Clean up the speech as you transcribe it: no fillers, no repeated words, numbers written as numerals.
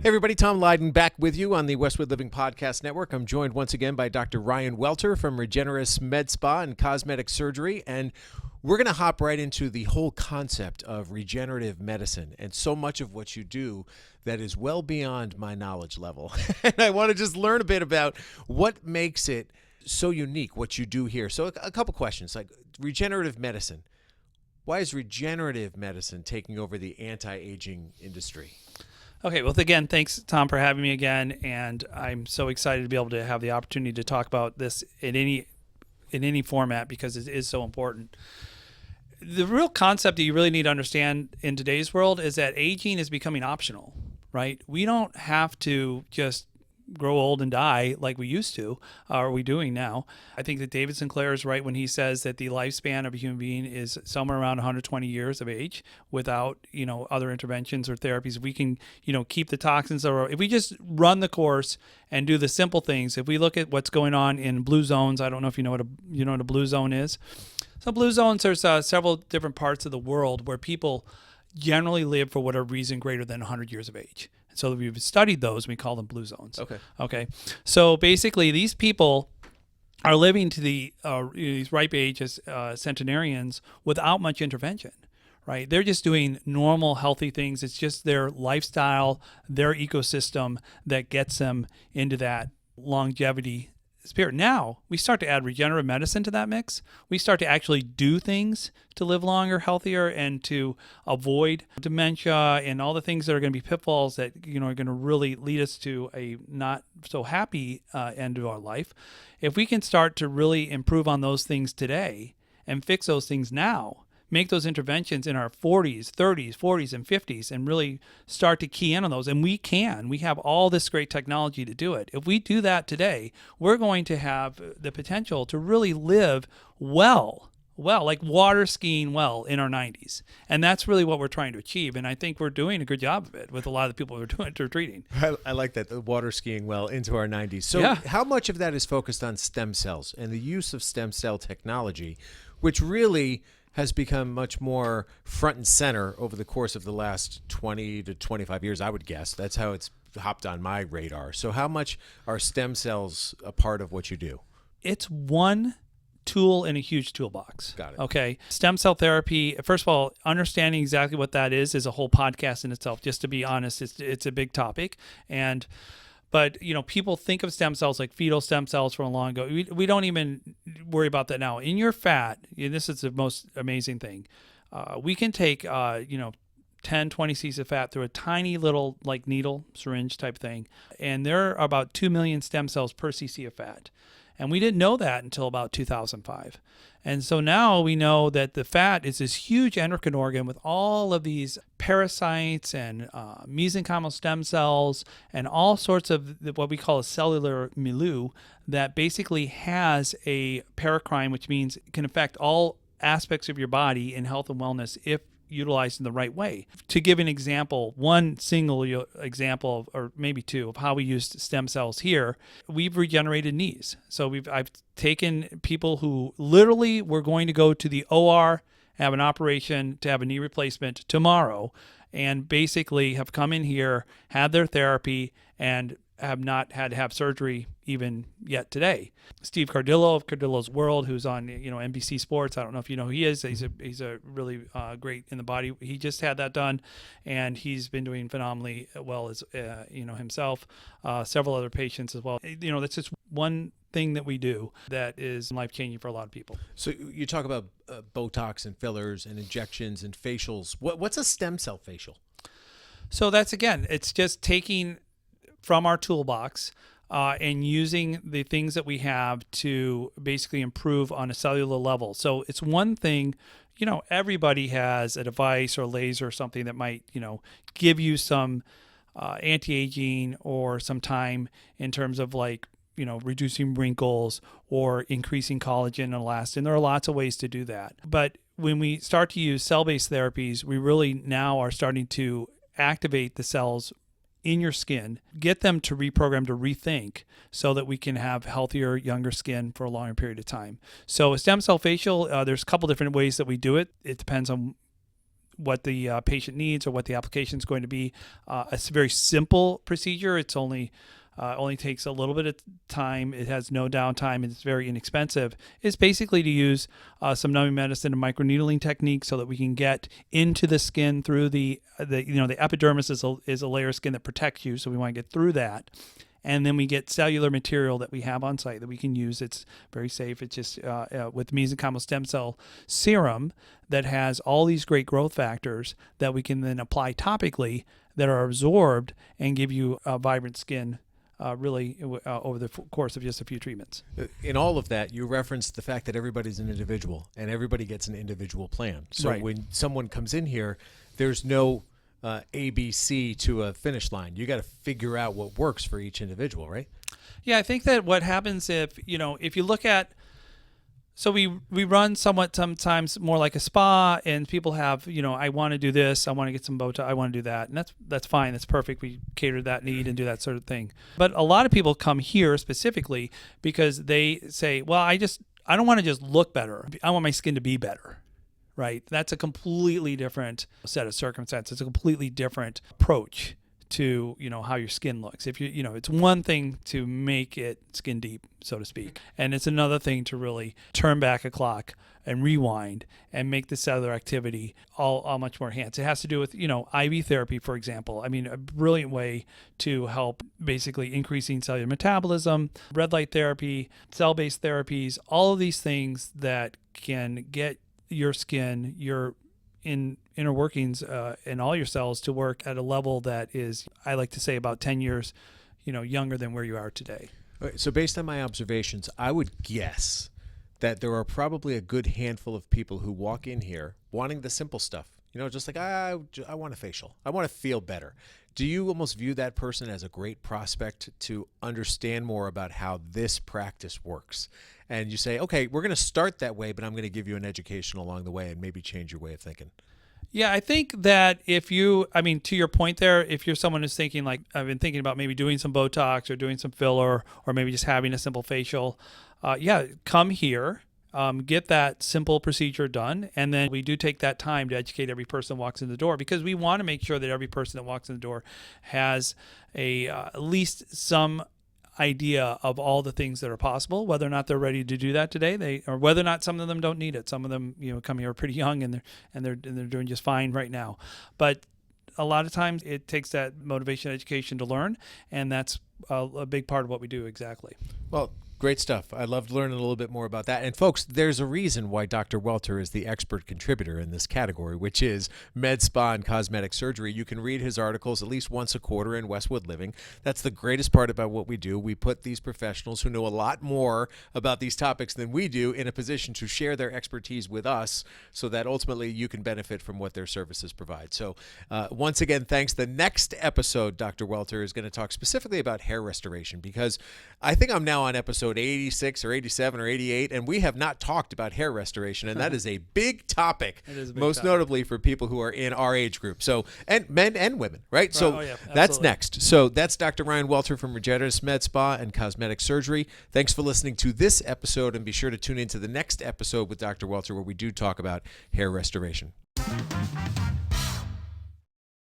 Hey everybody, Tom Leyden back with you on the Westwood Living Podcast Network. I'm joined once again by Dr. Ryan Welter from Regeneris MedSpa and Cosmetic Surgery, and we're going to hop right into the whole concept of regenerative medicine and so much of what you do that is well beyond my knowledge level. And I want to just learn a bit about what makes it so unique, what you do here. So a couple questions, like regenerative medicine. Why is regenerative medicine taking over the anti-aging industry? Okay, well, again, thanks, Tom, for having me again, and I'm so excited to be able to have the opportunity to talk about this in any format because it is so important. The real concept that you really need to understand in today's world is that aging is becoming optional, right? We don't have to just grow old and die like we used to, or are we doing now. I think that David Sinclair is right when he says that the lifespan of a human being is somewhere around 120 years of age without, other interventions or therapies. If we can, keep the toxins, or if we just run the course and do the simple things, if we look at what's going on in blue zones, I don't know if you know what a blue zone is. So blue zones, there's several different parts of the world where people generally live for whatever reason greater than 100 years of age. So we've studied those, and we call them blue zones. Okay. So basically, these people are living to these ripe age as centenarians without much intervention, right? They're just doing normal, healthy things. It's just their lifestyle, their ecosystem that gets them into that longevity spirit. Now, we start to add regenerative medicine to that mix. We start to actually do things to live longer, healthier, and to avoid dementia and all the things that are going to be pitfalls that are going to really lead us to a not so happy end of our life. If we can start to really improve on those things today and fix those things now, make those interventions in our 40s, 30s, 40s, and 50s, and really start to key in on those. And we have all this great technology to do it. If we do that today, we're going to have the potential to really live well, like water skiing well in our 90s. And that's really what we're trying to achieve. And I think we're doing a good job of it with a lot of the people we're treating. I like that, the water skiing well into our 90s. So How much of that is focused on stem cells and the use of stem cell technology, which really has become much more front and center over the course of the last 20 to 25 years, I would guess. That's how it's hopped on my radar. So how much are stem cells a part of what you do? It's one tool in a huge toolbox. Got it. Okay. Stem cell therapy, first of all, understanding exactly what that is a whole podcast in itself. Just to be honest, it's a big topic. But, people think of stem cells like fetal stem cells from long ago. We don't even worry about that now. In your fat, and this is the most amazing thing, we can take, 10, 20 cc's of fat through a tiny little like needle, syringe type thing. And there are about 2 million stem cells per cc of fat. And we didn't know that until about 2005. And so now we know that the fat is this huge endocrine organ with all of these parasites and mesenchymal stem cells and all sorts of what we call a cellular milieu that basically has a paracrine, which means it can affect all aspects of your body in health and wellness if utilized in the right way. To give an example, one single example, or maybe two, of how we used stem cells here, we've regenerated knees. So I've taken people who literally were going to go to the OR, have an operation to have a knee replacement tomorrow, and basically have come in here, had their therapy, and have not had to have surgery even yet today. Steve Cardillo of Cardillo's World, who's on NBC Sports. I don't know if you know who he is. He's a really great in the body. He just had that done, and he's been doing phenomenally well as himself. Several other patients as well. That's just one thing that we do that is life-changing for a lot of people. So you talk about Botox and fillers and injections and facials. What's a stem cell facial? So it's just taking from our toolbox and using the things that we have to basically improve on a cellular level. So it's one thing, everybody has a device or laser or something that might, give you some anti-aging or some time in terms of reducing wrinkles or increasing collagen and elastin. There are lots of ways to do that. But when we start to use cell-based therapies, we really now are starting to activate the cells in your skin, get them to reprogram, to rethink, so that we can have healthier, younger skin for a longer period of time. So a stem cell facial, there's a couple different ways that we do it. It depends on what the patient needs or what the application is going to be. A very simple procedure. It's only takes a little bit of time. It has no downtime, and it's very inexpensive. It's basically to use some numbing medicine and microneedling technique so that we can get into the skin through the epidermis is a layer of skin that protects you. So we want to get through that. And then we get cellular material that we have on site that we can use. It's very safe. It's just with mesenchymal stem cell serum that has all these great growth factors that we can then apply topically that are absorbed and give you a vibrant skin over the course of just a few treatments. In all of that, you referenced the fact that everybody's an individual and everybody gets an individual plan. So Right. when someone comes in here, there's no ABC to a finish line. You got to figure out what works for each individual, right? Yeah, I think that what happens if you look at, so we run sometimes more like a spa, and people have, I want to do this, I want to get some Botox, I want to do that, and that's fine, that's perfect. We cater to that need and do that sort of thing. But a lot of people come here specifically because they say, well, I don't want to just look better. I want my skin to be better. Right? That's a completely different set of circumstances. It's a completely different approach to, how your skin looks. If it's one thing to make it skin deep, so to speak, and it's another thing to really turn back a clock and rewind and make the cellular activity all much more enhanced. It has to do with, IV therapy, for example. I mean, a brilliant way to help basically increasing cellular metabolism, red light therapy, cell-based therapies, all of these things that can get your skin, your inner workings, and all your cells to work at a level that is, I like to say, about 10 years, younger than where you are today. Okay, so based on my observations, I would guess that there are probably a good handful of people who walk in here wanting the simple stuff. Just like, I want a facial. I want to feel better. Do you almost view that person as a great prospect to understand more about how this practice works? And you say, okay, we're going to start that way, but I'm going to give you an education along the way and maybe change your way of thinking. Yeah, I think that to your point there, if you're someone who's thinking like, I've been thinking about maybe doing some Botox or doing some filler or maybe just having a simple facial, come here. Get that simple procedure done, and then we do take that time to educate every person that walks in the door, because we want to make sure that every person that walks in the door has at least some idea of all the things that are possible, whether or not they're ready to do that today, or whether or not some of them don't need it. Some of them, come here pretty young and they're doing just fine right now. But a lot of times it takes that motivation education to learn, and that's a big part of what we do. Exactly. Well, great stuff. I loved learning a little bit more about that. And folks, there's a reason why Dr. Welter is the expert contributor in this category, which is Med Spa and Cosmetic Surgery. You can read his articles at least once a quarter in Westwood Living. That's the greatest part about what we do. We put these professionals who know a lot more about these topics than we do in a position to share their expertise with us so that ultimately you can benefit from what their services provide. So once again, thanks. The next episode, Dr. Welter is going to talk specifically about hair restoration, because I think I'm now on episode 86 or 87 or 88, and we have not talked about hair restoration, and that is a big topic, most notably for people who are in our age group. So, and men and women, right? So that's next. So that's Dr. Ryan Welter from Regeneris MedSpa and Cosmetic Surgery. Thanks for listening to this episode, and be sure to tune into the next episode with Dr. Welter, where we do talk about hair restoration.